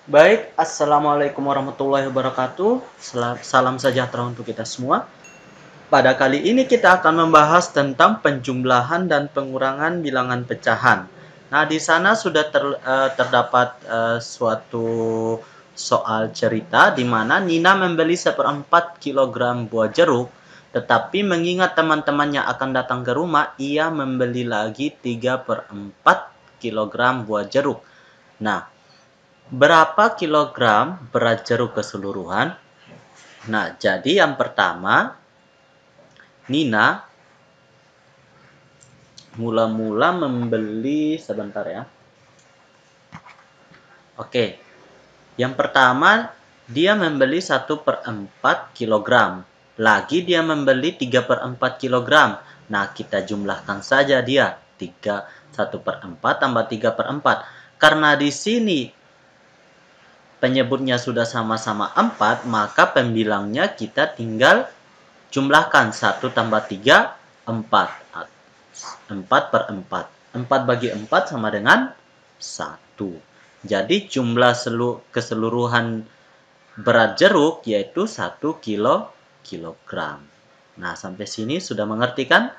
Baik, Assalamualaikum warahmatullahi wabarakatuh. Salam sejahtera untuk kita semua. Pada kali ini kita akan membahas tentang penjumlahan dan pengurangan bilangan pecahan. Nah, di sana sudah terdapat suatu soal cerita di mana Nina membeli 1/4 kilogram buah jeruk, tetapi mengingat teman-temannya akan datang ke rumah, ia membeli lagi 3/4 kilogram buah jeruk. Nah, berapa kilogram berat jeruk keseluruhan? Nah, jadi yang pertama, Nina mula-mula membeli, sebentar ya. Oke, yang pertama dia membeli 1/4 kilogram. Lagi dia membeli 3/4 kilogram. Nah, kita jumlahkan saja dia. 1/4 tambah 3/4. Karena di sini penyebutnya sudah sama-sama 4, maka pembilangnya kita tinggal jumlahkan 1 tambah 3, 4. 4/4. 4 bagi 4 sama dengan 1. Jadi jumlah keseluruhan berat jeruk yaitu 1 kilogram. Nah, sampai sini sudah mengerti kan?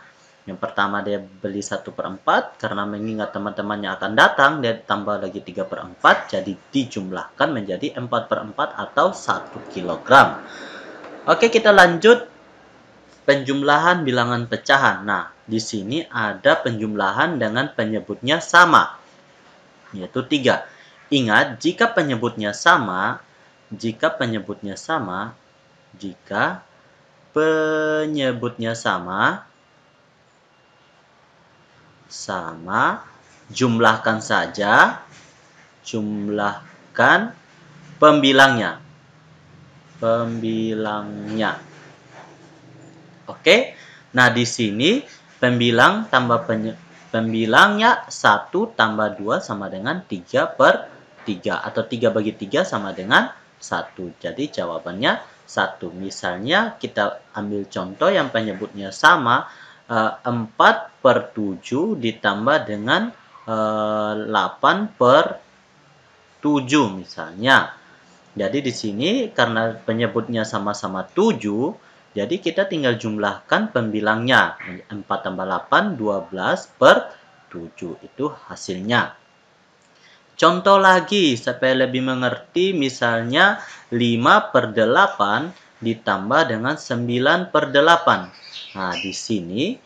Yang pertama dia beli 1/4, karena mengingat teman-temannya akan datang, dia tambah lagi 3/4, jadi dijumlahkan menjadi 4/4 atau 1 kilogram. Oke, kita lanjut penjumlahan bilangan pecahan. Nah, di sini ada penjumlahan dengan penyebutnya sama, yaitu 3. Ingat, jika penyebutnya sama, jika penyebutnya sama, jumlahkan saja, jumlahkan pembilangnya. Oke. Nah, di sini pembilangnya 1 tambah 2 sama dengan 3/3 atau 3 bagi 3 sama dengan 1. Jadi jawabannya 1. Misalnya kita ambil contoh yang penyebutnya sama, 4/7 ditambah dengan 8/7 misalnya. Jadi di sini karena penyebutnya sama-sama 7, jadi kita tinggal jumlahkan pembilangnya. 4 tambah 8, 12/7. Itu hasilnya. Contoh lagi, supaya lebih mengerti, misalnya 5/8 ditambah dengan 9/8. Nah, di sini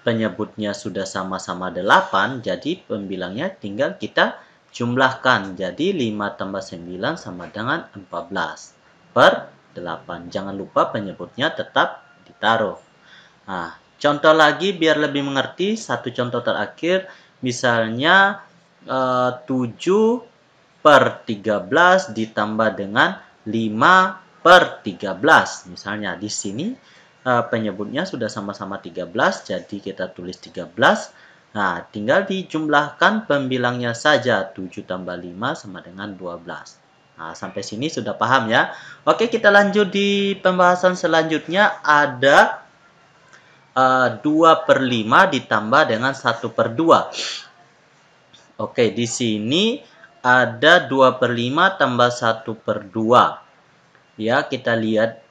penyebutnya sudah sama-sama 8, jadi pembilangnya tinggal kita jumlahkan. Jadi 5 tambah 9 sama dengan 14/8. Jangan lupa penyebutnya tetap ditaruh. Nah, contoh lagi biar lebih mengerti, satu contoh terakhir, misalnya 7/13 ditambah dengan 5/13. Misalnya di sini penyebutnya sudah sama-sama 13, jadi kita tulis 13. Nah, tinggal dijumlahkan pembilangnya saja. 7 tambah 5 sama dengan 12. Nah, sampai sini sudah paham ya. Oke, kita lanjut di pembahasan selanjutnya. Ada 2/5 ditambah dengan 1/2. Oke, di sini ada 2/5 tambah 1/2. Ya, kita lihat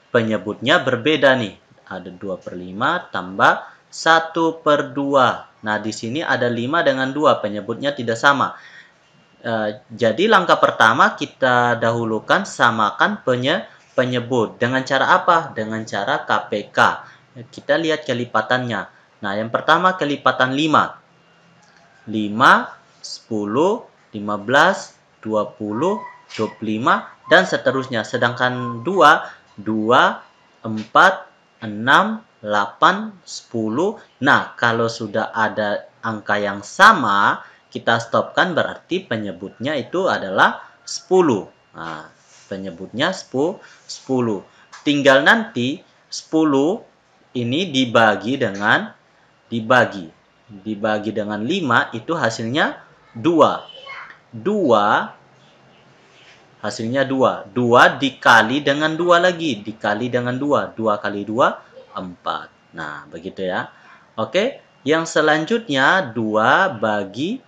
penyebutnya berbeda nih. Ada 2/5 tambah 1/2. Nah, di sini ada 5 dengan 2, penyebutnya tidak sama. Jadi langkah pertama kita dahulukan samakan penyebut. Dengan cara apa? Dengan cara KPK. Kita lihat kelipatannya. Nah, yang pertama kelipatan 5. 5, 10, 15, 20, 25, dan seterusnya. Sedangkan 2, 4, 6, 8, 10. Nah, kalau sudah ada angka yang sama, kita stopkan, berarti penyebutnya itu adalah 10. Nah, penyebutnya 10. Tinggal nanti 10 ini dibagi dengan 5, itu hasilnya 2. 2 hasilnya 2. 2 dikali dengan 2 lagi. Dikali dengan 2. 2 kali 2, 4. Nah, begitu ya. Oke, yang selanjutnya 2 bagi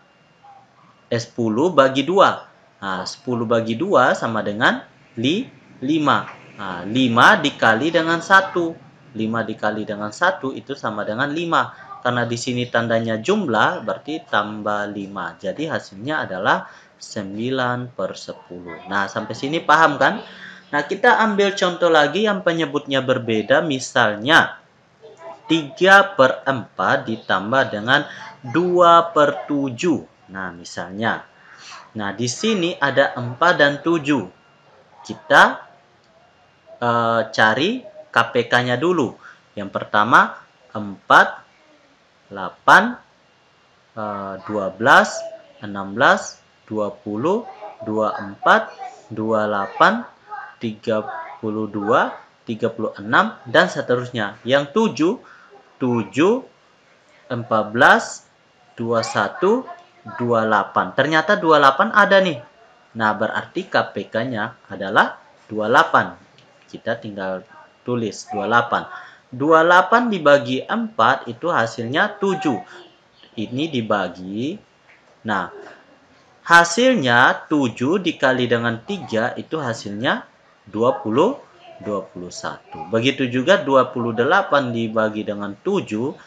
10 bagi 2. Nah, 10 bagi 2 sama dengan 5. Nah, 5 dikali dengan 1. 5 dikali dengan 1 itu sama dengan 5. Karena di sini tandanya jumlah, berarti tambah 5. Jadi hasilnya adalah 9/10. Nah, sampai sini paham kan? Nah, kita ambil contoh lagi yang penyebutnya berbeda. Misalnya, 3/4 ditambah dengan 2/7. Nah, misalnya. Nah, di sini ada 4 dan 7. Kita cari KPK-nya dulu. Yang pertama, 4, 8, 12, 16, 20, 24, 28, 32, 36, dan seterusnya. Yang 7, 14, 21, 28. Ternyata 28 ada nih. Nah, berarti KPK-nya adalah 28. Kita tinggal tulis 28. 28 dibagi 4 itu hasilnya 7. Ini dibagi. Nah, hasilnya 7 dikali dengan 3 itu hasilnya 21. Begitu juga 28 dibagi dengan 7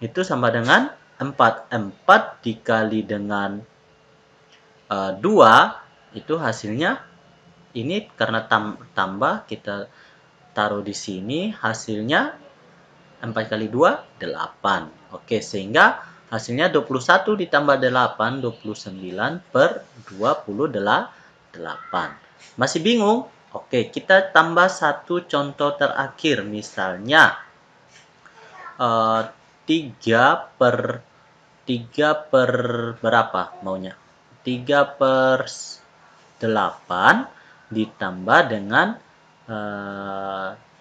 itu sama dengan 4. 4 dikali dengan 2 itu hasilnya, ini karena tambah kita taruh di sini, hasilnya 4 kali 2 8. Oke, sehingga hasilnya 21 ditambah 8, 29/28. Masih bingung? Oke, kita tambah satu contoh terakhir. Misalnya 3 per berapa maunya? 3/8 ditambah dengan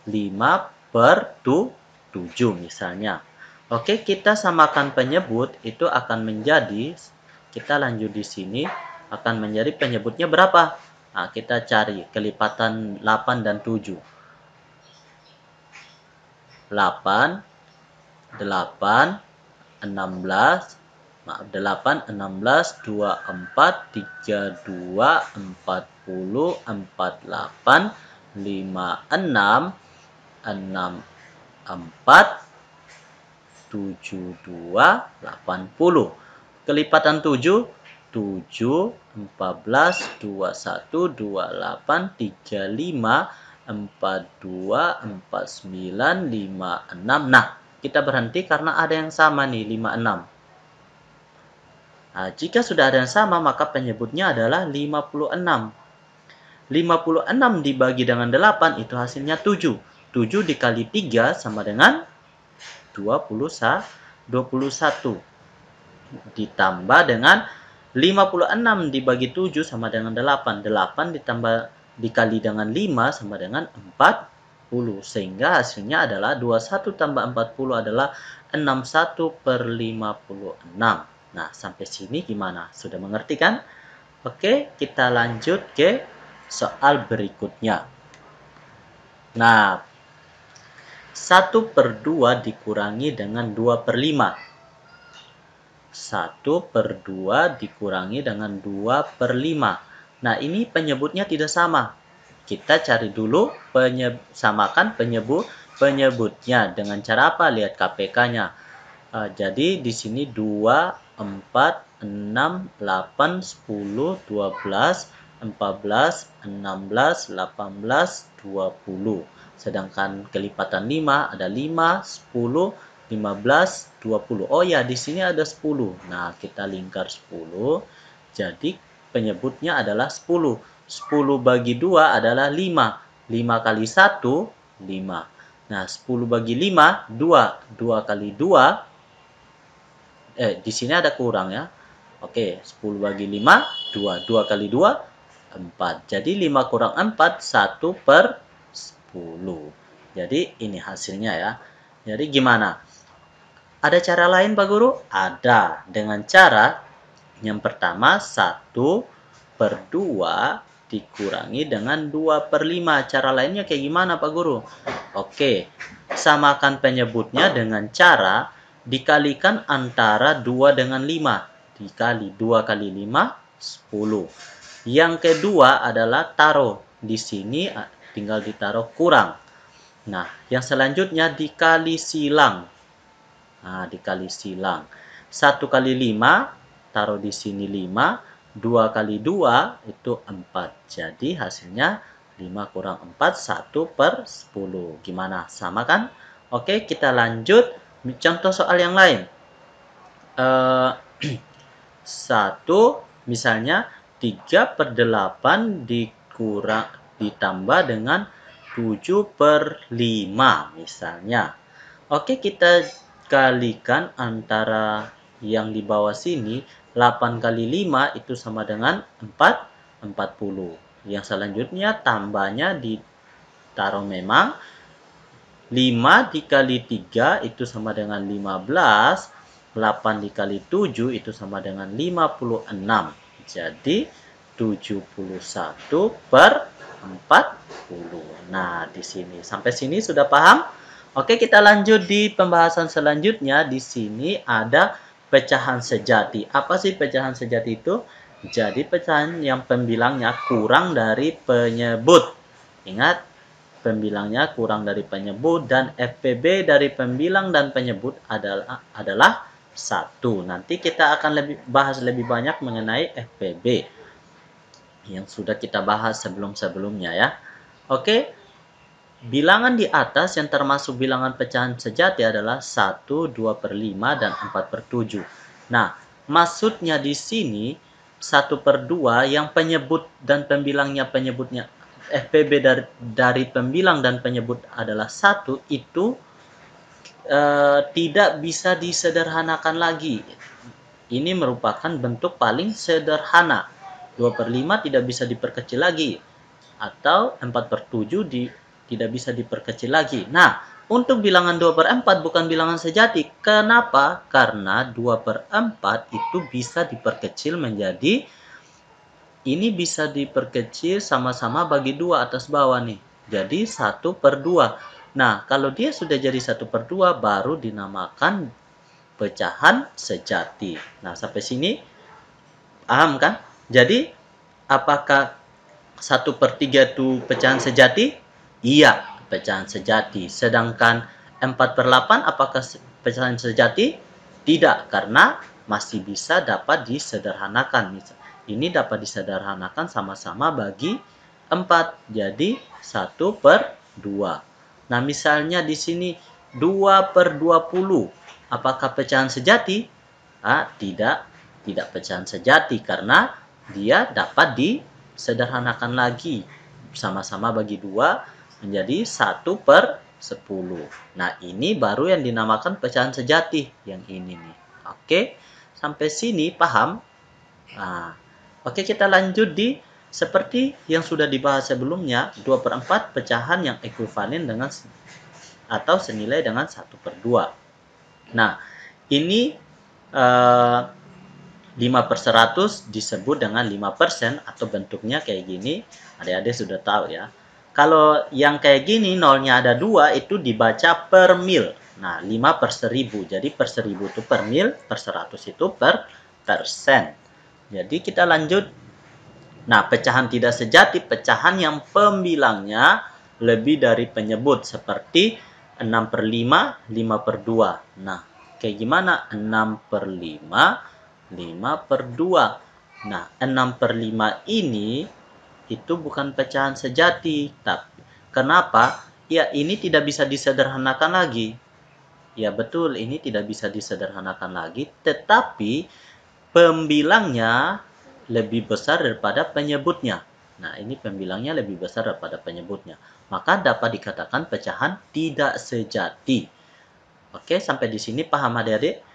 5/7 misalnya. Oke, kita samakan penyebut, itu akan menjadi, kita lanjut di sini, akan menjadi penyebutnya berapa? Nah, kita cari kelipatan 8 dan 7. 8, 16, 24, 32, 40, 48, 56, 64, 72, 80. Kelipatan 7, 7, 14, 21, 28, 35, 42, 49, 56. Nah, kita berhenti karena ada yang sama nih, 56. Nah, jika sudah ada yang sama, maka penyebutnya adalah 56. 56 dibagi dengan 8, itu hasilnya 7. 7 dikali 3 sama dengan 21. Ditambah dengan 56 dibagi 7 sama dengan 8. 8 dikali dengan 5 sama dengan 40. Sehingga hasilnya adalah 21 tambah 40 adalah 61/56. Nah, sampai sini gimana? Sudah mengerti kan? Oke, kita lanjut ke soal berikutnya. Nah, 1/2 dikurangi dengan 2/5. 1/2 dikurangi dengan 2/5. Nah, ini penyebutnya tidak sama. Kita cari dulu samakan penyebutnya. Dengan cara apa? Lihat KPK-nya. Jadi di sini 2, 4, 6, 8, 10, 12, 14, 16, 18, 20. Sedangkan kelipatan 5 ada 5, 10, 15, 20. Oh ya, di sini ada 10. Nah, kita lingkar 10. Jadi penyebutnya adalah 10. 10 bagi 2 adalah 5. 5 kali 1, 5. Nah, 10 bagi 5, 2. 2 kali 2, di sini ada kurang ya. Oke, 10 bagi 5, 2. 2 kali 2, 4. Jadi 5 kurang 4, 1/10. Jadi ini hasilnya ya. Jadi gimana? Ada cara lain Pak Guru? Ada. Dengan cara yang pertama 1/2 dikurangi dengan 2/5. Cara lainnya kayak gimana Pak Guru? Oke, samakan penyebutnya dengan cara dikalikan antara 2 dengan 5. Dikali 2 kali 5, 10. Yang kedua adalah taruh. Di sini tinggal ditaruh kurang. Nah, yang selanjutnya dikali silang. Nah, dikali silang. 1 kali 5, taruh di sini 5. 2 kali 2 itu 4. Jadi hasilnya 5 kurang 4, 1/10. Gimana? Sama kan? Oke, kita lanjut. Contoh soal yang lain. 1, misalnya 3/8 ditambah dengan 7/5 misalnya. Oke, kita kalikan antara yang di bawah sini. 8 kali 5 itu sama dengan 40. Yang selanjutnya tambahnya ditaruh memang. 5 dikali 3 itu sama dengan 15. 8 dikali 7 itu sama dengan 56. Jadi 71/40. Nah, di sini. Sampai sini sudah paham? Oke, kita lanjut di pembahasan selanjutnya. Di sini ada pecahan sejati. Apa sih pecahan sejati itu? Jadi pecahan yang pembilangnya kurang dari penyebut. Ingat, pembilangnya kurang dari penyebut dan FPB dari pembilang dan penyebut adalah 1. Nanti kita akan bahas lebih banyak mengenai FPB yang sudah kita bahas sebelum-sebelumnya ya. Oke, bilangan di atas yang termasuk bilangan pecahan sejati adalah 1, 2/5, dan 4/7. Nah, maksudnya di sini 1/2 yang penyebut dan pembilangnya FPB dari pembilang dan penyebut adalah 1 itu tidak bisa disederhanakan lagi. Ini merupakan bentuk paling sederhana. 2/5 tidak bisa diperkecil lagi. Atau 4/7 tidak bisa diperkecil lagi. Nah, untuk bilangan 2/4 bukan bilangan sejati. Kenapa? Karena 2/4 itu bisa diperkecil menjadi, ini bisa diperkecil sama-sama bagi 2 atas bawah nih. Jadi 1/2. Nah, kalau dia sudah jadi 1/2 baru dinamakan pecahan sejati. Nah, sampai sini paham kan? Jadi, apakah 1/3 itu pecahan sejati? Iya, pecahan sejati. Sedangkan 4/8 apakah pecahan sejati? Tidak, karena masih bisa dapat disederhanakan. Ini dapat disederhanakan sama-sama bagi 4. Jadi 1/2. Nah, misalnya di sini 2/20. Apakah pecahan sejati? Tidak pecahan sejati karena dia dapat disederhanakan lagi. Sama-sama bagi 2 menjadi 1/10. Nah, ini baru yang dinamakan pecahan sejati. Yang ini nih. Oke, sampai sini paham? Nah, oke, kita lanjut di seperti yang sudah dibahas sebelumnya. 2/4 pecahan yang ekuivalen dengan atau senilai dengan 1/2. Nah, ini 5/100 disebut dengan 5% atau bentuknya kayak gini. Adik-adik sudah tahu ya. Kalau yang kayak gini, nolnya ada 2, itu dibaca per mil. Nah, 5/1000. Jadi per 1000 itu per mil, per 100 itu per persen. Jadi kita lanjut. Nah, pecahan tidak sejati, pecahan yang pembilangnya lebih dari penyebut. Seperti 6/5, 5/2. Nah, kayak gimana? 6/5, 5/2. Nah, 6/5 ini itu bukan pecahan sejati. Tapi kenapa? Ya, ini tidak bisa disederhanakan lagi. Ya, betul, ini tidak bisa disederhanakan lagi. Tetapi pembilangnya lebih besar daripada penyebutnya. Nah, ini pembilangnya lebih besar daripada penyebutnya. Maka dapat dikatakan pecahan tidak sejati. Oke, sampai di sini paham adik-adik?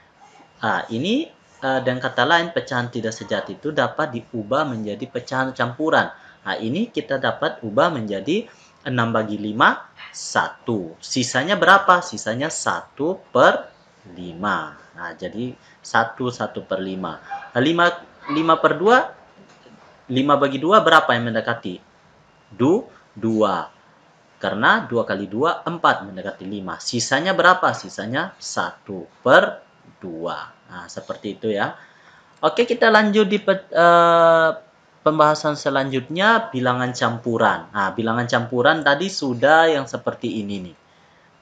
Nah, ini dengan kata lain pecahan tidak sejati itu dapat diubah menjadi pecahan campuran. Nah, ini kita dapat ubah menjadi 6/5, 1. Sisanya berapa? Sisanya 1/5. Nah, jadi 1/5. 5/2, 5/2 berapa yang mendekati? 2. Karena 2 kali 2, 4 mendekati 5. Sisanya berapa? Sisanya 1/2. Nah, seperti itu ya. Oke, kita lanjut di pembahasan selanjutnya, bilangan campuran. Nah, bilangan campuran tadi sudah yang seperti ini nih.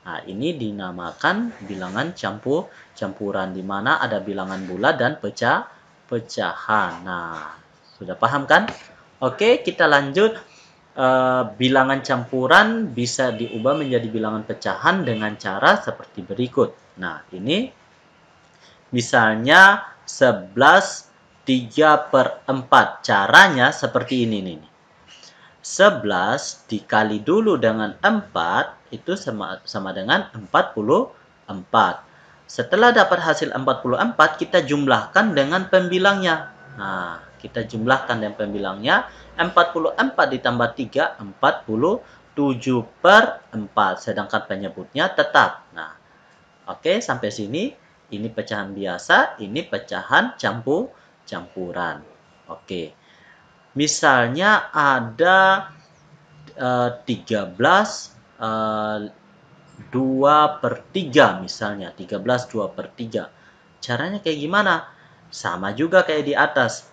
Nah, ini dinamakan bilangan campuran, di mana ada bilangan bulat dan pecahan. Nah, sudah paham kan? Oke, kita lanjut. Bilangan campuran bisa diubah menjadi bilangan pecahan dengan cara seperti berikut. Nah, ini misalnya 11 3/4. Caranya seperti ini nih. 11 dikali dulu dengan 4 itu sama dengan 44. Setelah dapat hasil 44, kita jumlahkan dengan pembilangnya. Nah, kita jumlahkan dengan pembilangnya. 44 ditambah 3, 47/4. Sedangkan penyebutnya tetap. Nah, oke, sampai sini. Ini pecahan biasa, ini pecahan campuran. Oke. Misalnya ada 13 2/3 misalnya. 13 2/3. Caranya kayak gimana? Sama juga kayak di atas.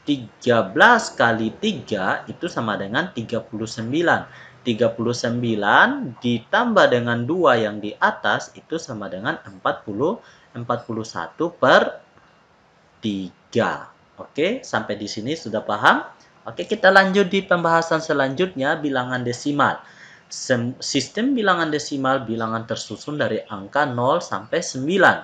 13 kali 3 itu sama dengan 39. 39 ditambah dengan 2 yang di atas itu sama dengan 41/3. Oke, sampai di sini sudah paham? Oke, kita lanjut di pembahasan selanjutnya, bilangan desimal. Sistem bilangan desimal, bilangan tersusun dari angka 0 sampai 9.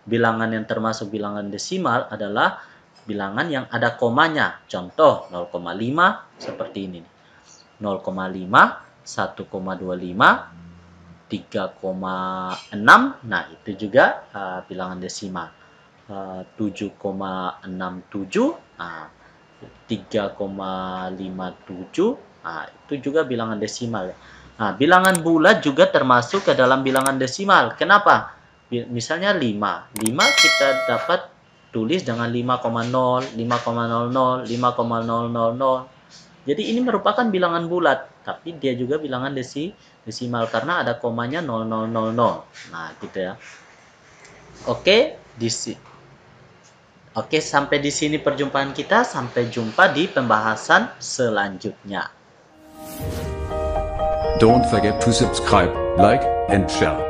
Bilangan yang termasuk bilangan desimal adalah bilangan yang ada komanya. Contoh 0,5 seperti ini. 0,5, 1,25, 3,6. Nah, itu juga bilangan desimal. 7,67, 3,57. Nah, itu juga bilangan desimal. Nah, bilangan bulat juga termasuk ke dalam bilangan desimal. Kenapa? Misalnya 5. 5 kita dapat tulis dengan 5,0, 5,00, 5,000. Jadi ini merupakan bilangan bulat, tapi dia juga bilangan desimal karena ada komanya 0000. Nah, gitu ya. Oke, Oke, sampai di sini perjumpaan kita. Sampai jumpa di pembahasan selanjutnya. Don't forget to subscribe, like, and share.